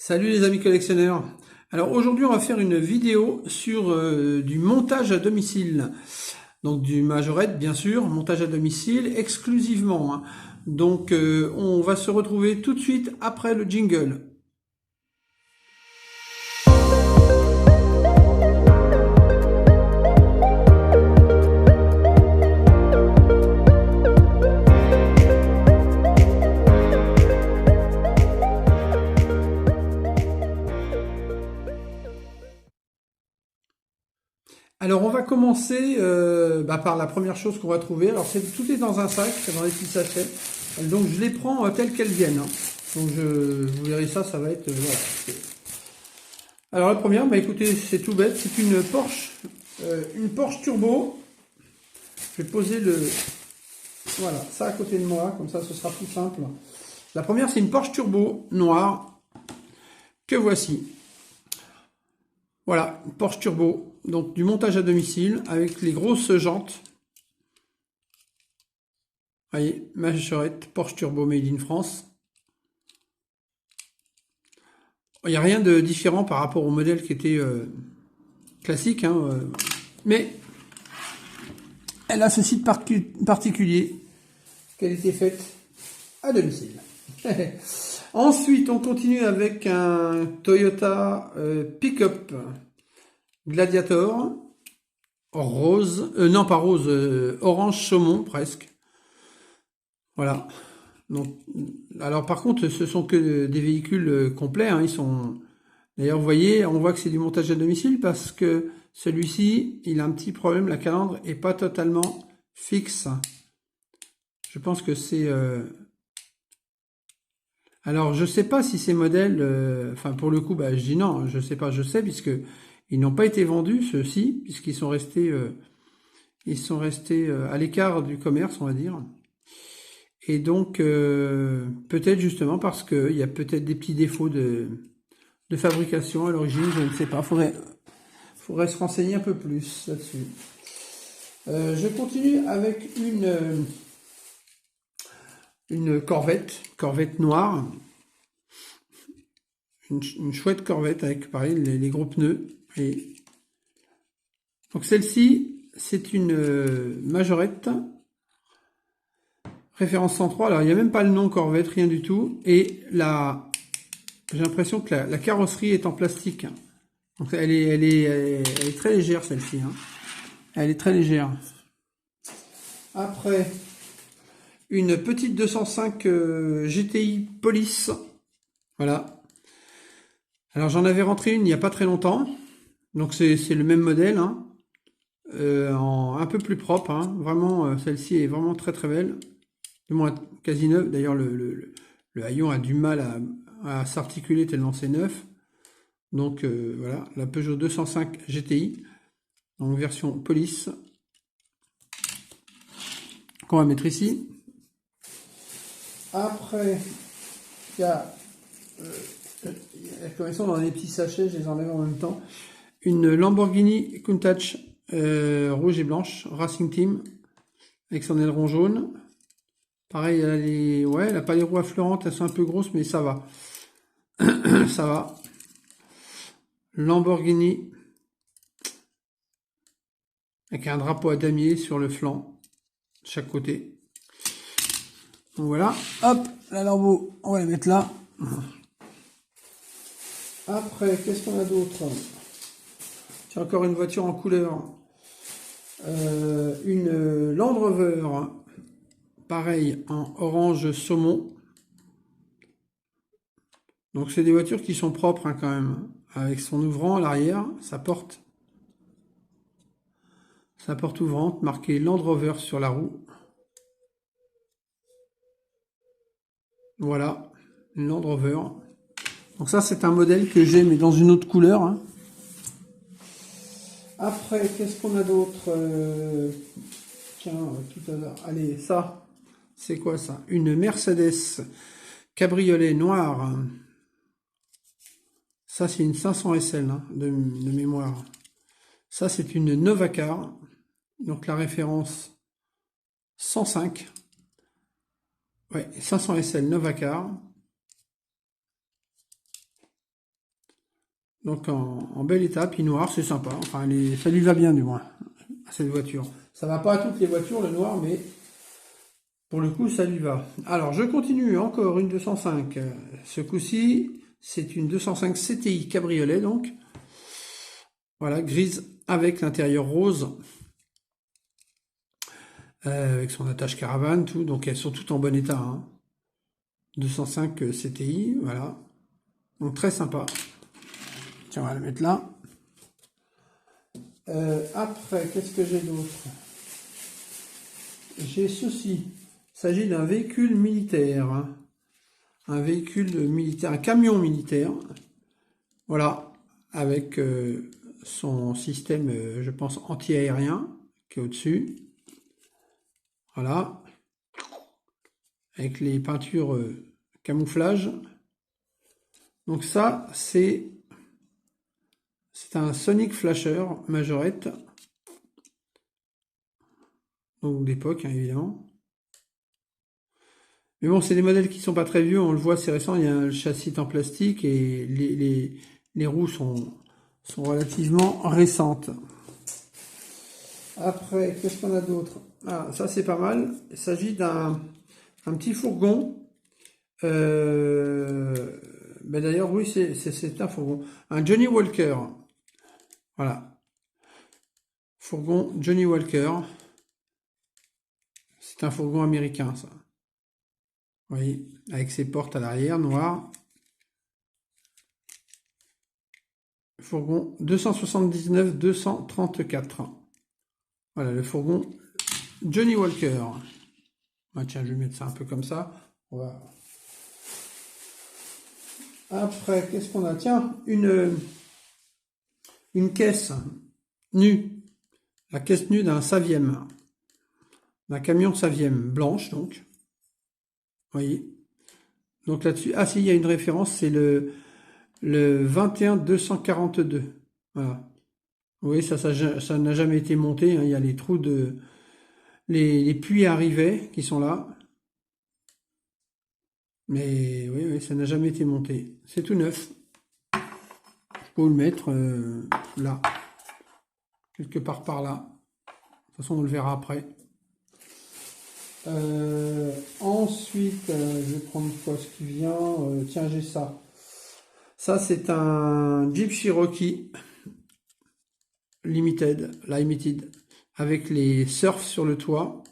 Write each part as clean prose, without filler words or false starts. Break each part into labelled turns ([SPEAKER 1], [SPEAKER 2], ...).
[SPEAKER 1] Salut les amis collectionneurs. Alors aujourd'hui on va faire une vidéo sur du montage à domicile. Donc du majorette bien sûr, montage à domicile exclusivement, hein. Donc on va se retrouver tout de suite après le jingle. Alors on va commencer par la première chose qu'on va trouver. Alors tout est dans un sac, c'est dans des petits sachets. Donc je les prends telles qu'elles viennent, hein. Donc vous verrez ça, ça va être voilà. Alors la première, bah écoutez, c'est tout bête, c'est une Porsche Turbo. Je vais poser voilà, ça à côté de moi, comme ça ce sera plus simple. La première, c'est une Porsche Turbo noire que voici. Voilà, une Porsche Turbo, donc du montage à domicile avec les grosses jantes. Vous voyez, majorette Porsche Turbo Made in France. Il n'y a rien de différent par rapport au modèle qui était classique, hein, mais elle a ceci de particulier, qu'elle était faite à domicile. Ensuite, on continue avec un Toyota Pick-up Gladiator rose, non pas rose, orange saumon presque. Voilà. Donc, alors par contre, ce sont que des véhicules complets, hein, ils sont. D'ailleurs, vous voyez, on voit que c'est du montage à domicile parce que celui-ci, il a un petit problème, la calandre est pas totalement fixe. Je pense que c'est. Alors, je sais pas si ces modèles, enfin pour le coup, bah, je dis non, je sais pas, je sais puisque ils n'ont pas été vendus ceux-ci, puisqu'ils sont restés, à l'écart du commerce, on va dire. Et donc, peut-être justement parce qu'il y a peut-être des petits défauts de fabrication à l'origine, je ne sais pas. Faudrait se renseigner un peu plus là-dessus. Je continue avec une Corvette noire. Une chouette Corvette avec, pareil, les gros pneus. Et donc celle-ci, c'est une majorette. Référence 103, alors il n'y a même pas le nom Corvette, rien du tout. Et j'ai l'impression que la carrosserie est en plastique. Donc elle est très légère celle-ci, hein. Elle est très légère. Après, une petite 205 GTI Police. Voilà. Alors j'en avais rentré une il n'y a pas très longtemps. Donc c'est le même modèle, hein. Un peu plus propre, hein. Vraiment, celle-ci est vraiment très très belle. Du moins quasi neuve. D'ailleurs le haillon a du mal à s'articuler tellement c'est neuf. Donc voilà, la Peugeot 205 GTI, donc version police, qu'on va mettre ici. Après, il y a, comme ils sont dans des petits sachets, je les enlève en même temps, une Lamborghini Countach rouge et blanche, Racing Team, avec son aileron jaune. Pareil, elle n'a pas les roues affleurantes, elles sont un peu grosses, mais ça va. Ça va. Lamborghini avec un drapeau à damier sur le flanc, de chaque côté. Donc voilà, hop, la Lambo, on va la mettre là. Après, qu'est-ce qu'on a d'autre? J'ai encore une voiture en couleur. Une Land Rover, pareil, en orange saumon. Donc c'est des voitures qui sont propres, hein, quand même. Avec son ouvrant à l'arrière, sa porte ouvrante, marqué Land Rover sur la roue. Voilà, une Land Rover. Donc ça, c'est un modèle que j'ai, mais dans une autre couleur, hein. Après, qu'est-ce qu'on a d'autre? Tiens, tout à l'heure. Allez, ça, c'est quoi ça? Une Mercedes cabriolet noire. Ça, c'est une 500 SL, hein, de mémoire. Ça, c'est une Novacar. Donc la référence 105. Ouais, 500 SL Novacar. Donc en bel état, puis noir, c'est sympa. Enfin, ça lui va bien du moins, à cette voiture. Ça va pas à toutes les voitures, le noir, mais pour le coup, ça lui va. Alors, je continue, encore une 205. Ce coup-ci, c'est une 205 CTI cabriolet, donc. Voilà, grise avec l'intérieur rose. Avec son attache caravane, tout. Donc, elles sont toutes en bon état, hein. 205 CTI, voilà. Donc, très sympa. Tiens, on va le mettre là. Après, qu'est-ce que j'ai d'autre? J'ai ceci. Il s'agit d'un véhicule militaire. Hein. Un véhicule militaire, un camion militaire. Voilà. Avec son système, je pense, anti-aérien qui est au-dessus. Voilà. Avec les peintures camouflage. Donc ça, c'est un Sonic Flasher majorette. Donc d'époque, hein, évidemment. Mais bon, c'est des modèles qui sont pas très vieux, on le voit, c'est récent, il y a le châssis en plastique et les roues sont relativement récentes. Après, qu'est-ce qu'on a d'autre? Ah, ça c'est pas mal. Il s'agit d'un petit fourgon. Ben d'ailleurs, oui, c'est un fourgon. Un Johnny Walker. Voilà. Fourgon Johnny Walker. C'est un fourgon américain, ça. Vous voyez, avec ses portes à l'arrière, noires. Fourgon 279-234. Voilà, le fourgon Johnny Walker. Ah, tiens, je vais mettre ça un peu comme ça. On va... Après, qu'est-ce qu'on a? Tiens, une caisse nue. La caisse nue d'un Saviem. D'un camion Saviem, blanche, donc. Vous voyez. Donc là-dessus, ah si, il y a une référence, c'est le 21-242. Voilà. Oui, ça n'a jamais été monté, hein. Il y a les trous de... Les puits à rivets qui sont là. Mais oui, ça n'a jamais été monté. C'est tout neuf. Je peux le mettre là. Quelque part par là. De toute façon, on le verra après. Ensuite, je vais prendre quoi ce qui vient. Tiens, j'ai ça. Ça, c'est un Jeep Cherokee Limited, avec les surfs sur le toit.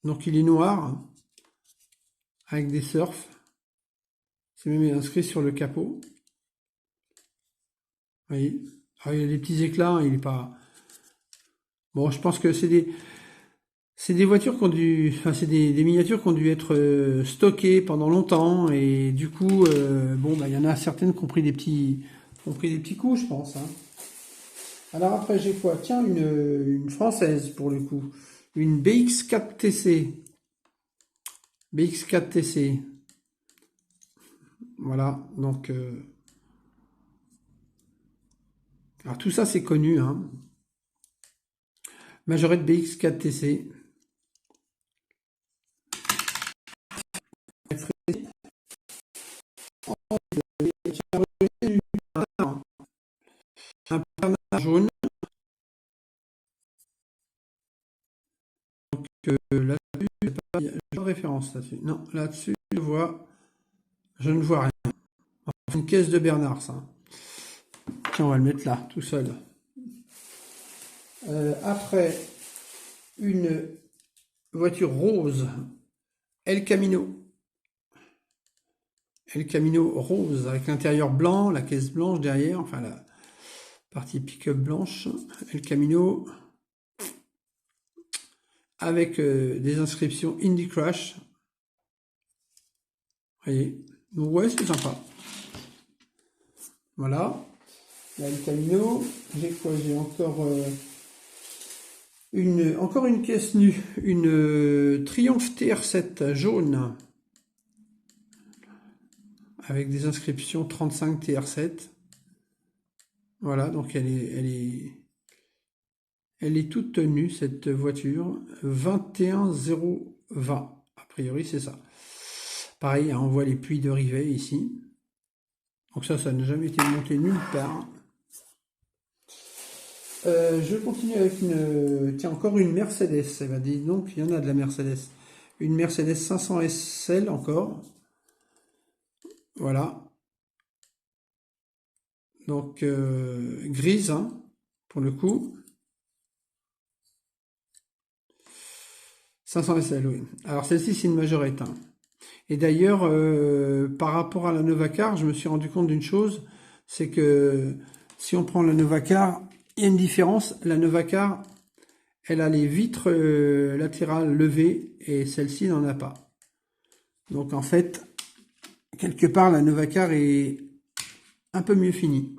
[SPEAKER 1] Donc, il est noir, avec des surfs. C'est même inscrit sur le capot. Vous voyez. Alors, il y a des petits éclats, hein, il est pas... Bon, je pense que c'est des voitures qui ont dû... Enfin, c'est des miniatures qui ont dû être stockées pendant longtemps, et du coup, bon, bah, il y en a certaines qui ont pris des petits coups, je pense, hein. Alors après, j'ai quoi? Tiens, une française, pour le coup. Une BX4TC. BX4TC. Voilà, donc... alors tout ça, c'est connu, hein. Majorette BX4TC. Un pernard jaune. Donc là-dessus, j'ai pas de référence là-dessus. Non, là-dessus, je ne vois rien. C'est une caisse de Bernard, ça. Tiens, on va le mettre là, tout seul. Après, une voiture rose. El Camino. El Camino rose, avec l'intérieur blanc, la caisse blanche derrière, enfin la partie pick-up blanche. El Camino. Avec des inscriptions Indie Crash. Vous voyez. Donc ouais, c'est sympa. Voilà. Là, El Camino. J'ai quoi? J'ai encore une caisse nue. Une Triumph TR7 jaune. Avec des inscriptions 35 TR7. Voilà, donc elle est toute nue, cette voiture. 21020. A priori, c'est ça. Pareil, hein, on voit les puits de rivet ici. Donc ça n'a jamais été monté nulle part. Je continue avec une, tiens, encore une Mercedes. Eh ben, dis donc, il y en a de la Mercedes. Une Mercedes 500 SL encore. Voilà. Donc, grise, hein, pour le coup. 500 SL, oui. Alors, celle-ci, c'est une majorette, hein. Et d'ailleurs, par rapport à la Novacar, je me suis rendu compte d'une chose, c'est que si on prend la Novacar, il y a une différence. La Novacar, elle a les vitres latérales levées et celle-ci n'en a pas. Donc en fait, quelque part, la Novacar est un peu mieux finie.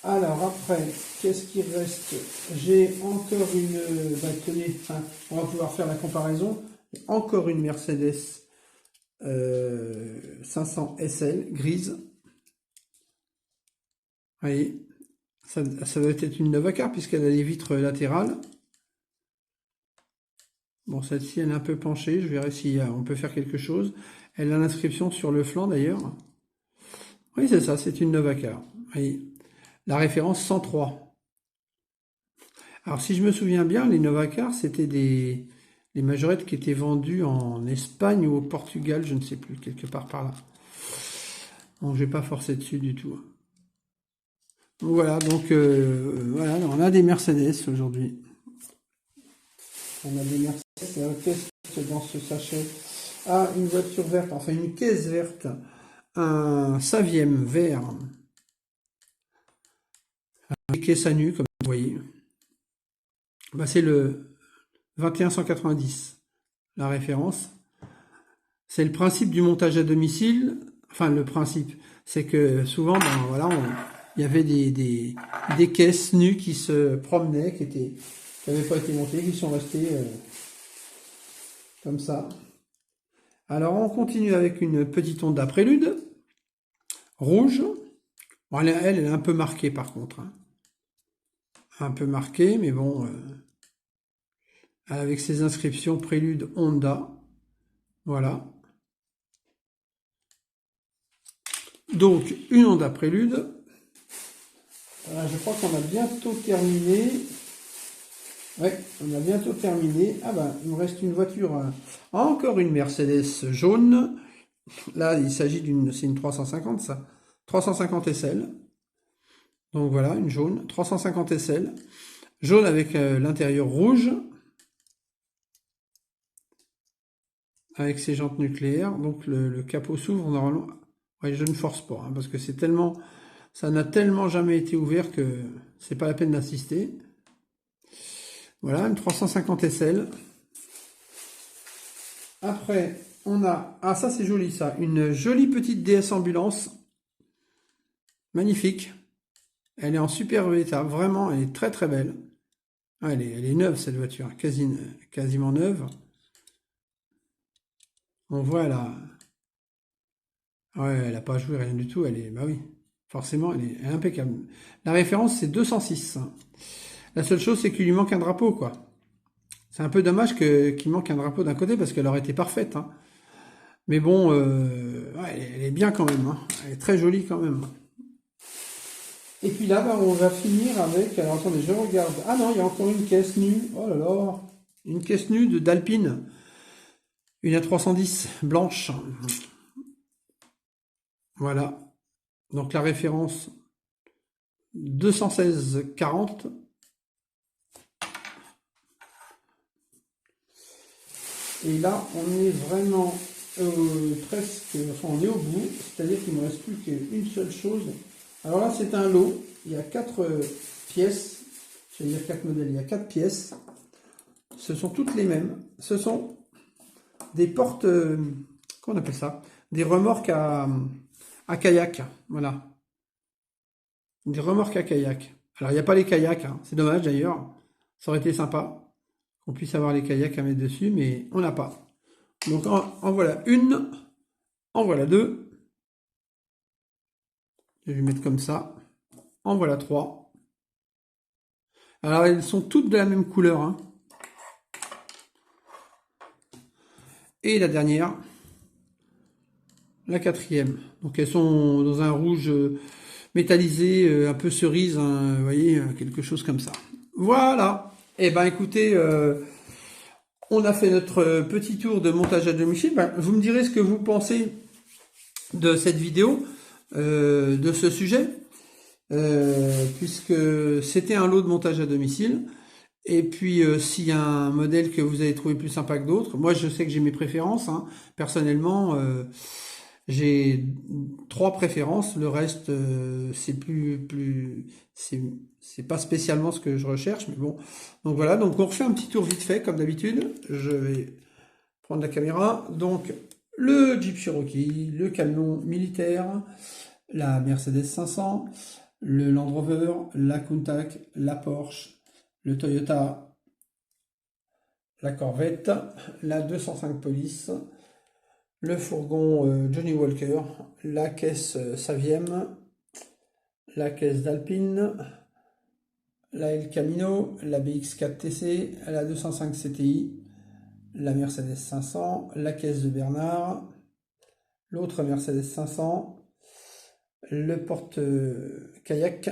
[SPEAKER 1] Alors après, qu'est-ce qui reste? J'ai encore une, bah, tenez, enfin, on va pouvoir faire la comparaison. Encore une Mercedes 500 SL grise. Vous voyez, ça doit être une Novacar puisqu'elle a les vitres latérales. Bon, celle-ci, elle est un peu penchée. Je verrai si on peut faire quelque chose. Elle a l'inscription sur le flanc d'ailleurs. Oui, c'est ça, c'est une Novacar. Oui. La référence 103. Alors, si je me souviens bien, les Novacar, c'était des majorettes qui étaient vendues en Espagne ou au Portugal, je ne sais plus, quelque part par là. Bon, je vais pas forcer dessus du tout. Voilà, donc voilà, on a des Mercedes aujourd'hui. On a des Mercedes. Qu'est-ce dans ce sachet? Ah, une voiture verte, enfin une caisse verte. Un Saviem vert. Une caisse à nu, comme vous voyez. Bah, c'est le 21190, la référence. C'est le principe du montage à domicile. Enfin, le principe, c'est que souvent, ben, voilà, il y avait des caisses nues qui se promenaient, qui n'avaient pas été montées, qui sont restées comme ça. Alors, on continue avec une petite Honda Prélude, rouge. Bon, elle est un peu marquée par contre, hein. Un peu marquée, mais bon, avec ses inscriptions Prélude Honda. Voilà. Donc, une Honda Prélude. Voilà, je crois qu'on a bientôt terminé. Ouais, on a bientôt terminé. Ah ben, il me reste une voiture. Encore une Mercedes jaune. Là, il s'agit c'est une 350, ça. 350 SL. Donc voilà, une jaune. 350 SL. Jaune avec l'intérieur rouge. Avec ses jantes nucléaires. Donc le capot s'ouvre normalement. Ouais, je ne force pas, hein, parce que c'est tellement, ça n'a tellement jamais été ouvert que c'est pas la peine d'insister. Voilà, une 350 SL. Après, on a, ah ça c'est joli ça, une jolie petite DS ambulance. Magnifique. Elle est en super état, vraiment, elle est très très belle. Ah, elle est neuve cette voiture, quasiment neuve. On voit là. Ouais, elle n'a pas joué rien du tout, elle est, bah oui, forcément, elle est impeccable. La référence c'est 206. La seule chose c'est qu'il lui manque un drapeau, quoi. C'est un peu dommage qu'il manque un drapeau d'un côté parce qu'elle aurait été parfaite, hein. Mais bon, ouais, elle est bien quand même, hein. Elle est très jolie quand même. Et puis là, bah, on va finir avec, alors attendez, je regarde. Ah non, il y a encore une caisse nue. Oh là là, une caisse nue d'Alpine. Une A310 blanche. Voilà. Donc la référence 216,40. Et là, on est vraiment presque, enfin on est au bout, c'est-à-dire qu'il ne me reste plus qu'une seule chose. Alors là, c'est un lot, il y a 4 pièces, je vais dire 4 modèles, il y a 4 pièces. Ce sont toutes les mêmes. Ce sont des portes, comment on appelle ça? Des remorques à kayak, voilà. Des remorques à kayak. Alors, il n'y a pas les kayaks, hein. C'est dommage d'ailleurs. Ça aurait été sympa qu'on puisse avoir les kayaks à mettre dessus, mais on n'a pas. Donc, en voilà une, en voilà deux. Je vais les mettre comme ça. En voilà trois. Alors, elles sont toutes de la même couleur, hein. Et la dernière, la quatrième. Donc, elles sont dans un rouge métallisé, un peu cerise, hein, vous voyez, quelque chose comme ça. Voilà. Eh ben écoutez, on a fait notre petit tour de montage à domicile. Ben, vous me direz ce que vous pensez de cette vidéo, de ce sujet, puisque c'était un lot de montage à domicile. Et puis s'il y a un modèle que vous avez trouvé plus sympa que d'autres, moi je sais que j'ai mes préférences, hein. Personnellement, j'ai 3 préférences, le reste c'est c'est pas spécialement ce que je recherche, mais bon. Donc voilà, donc on refait un petit tour vite fait comme d'habitude. Je vais prendre la caméra. Donc le Jeep Cherokee, le camion militaire, la Mercedes 500, le Land Rover, la Countach, la Porsche, le Toyota, la Corvette, la 205 Police, le fourgon Johnny Walker, la caisse Saviem, la caisse d'Alpine, la El Camino, la BX4 TC, la 205 CTI, la Mercedes 500, la caisse de Bernard, l'autre Mercedes 500, le porte-kayak,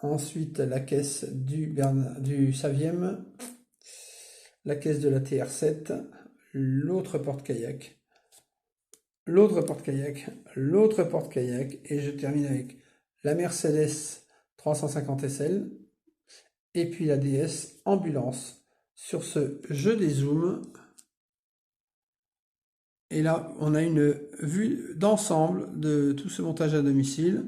[SPEAKER 1] ensuite la caisse du Saviem, la caisse de la TR7, l'autre porte-kayak, l'autre porte-kayak, l'autre porte-kayak, et je termine avec la Mercedes 350 SL, et puis la DS Ambulance. Sur ce, je dézoome, et là, on a une vue d'ensemble de tout ce montage à domicile.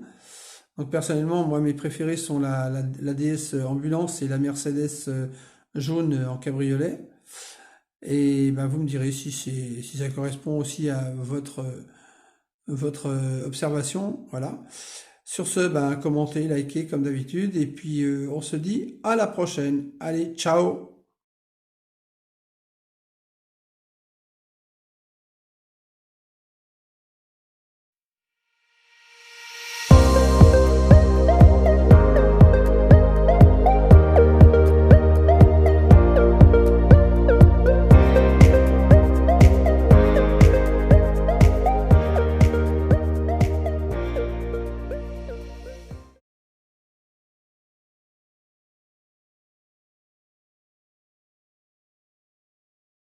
[SPEAKER 1] Donc personnellement, moi, mes préférés sont la DS Ambulance et la Mercedes jaune en cabriolet. Et ben, vous me direz si ça correspond aussi à votre observation. Voilà. Sur ce, ben, commentez, likez comme d'habitude. Et puis, on se dit à la prochaine. Allez, ciao!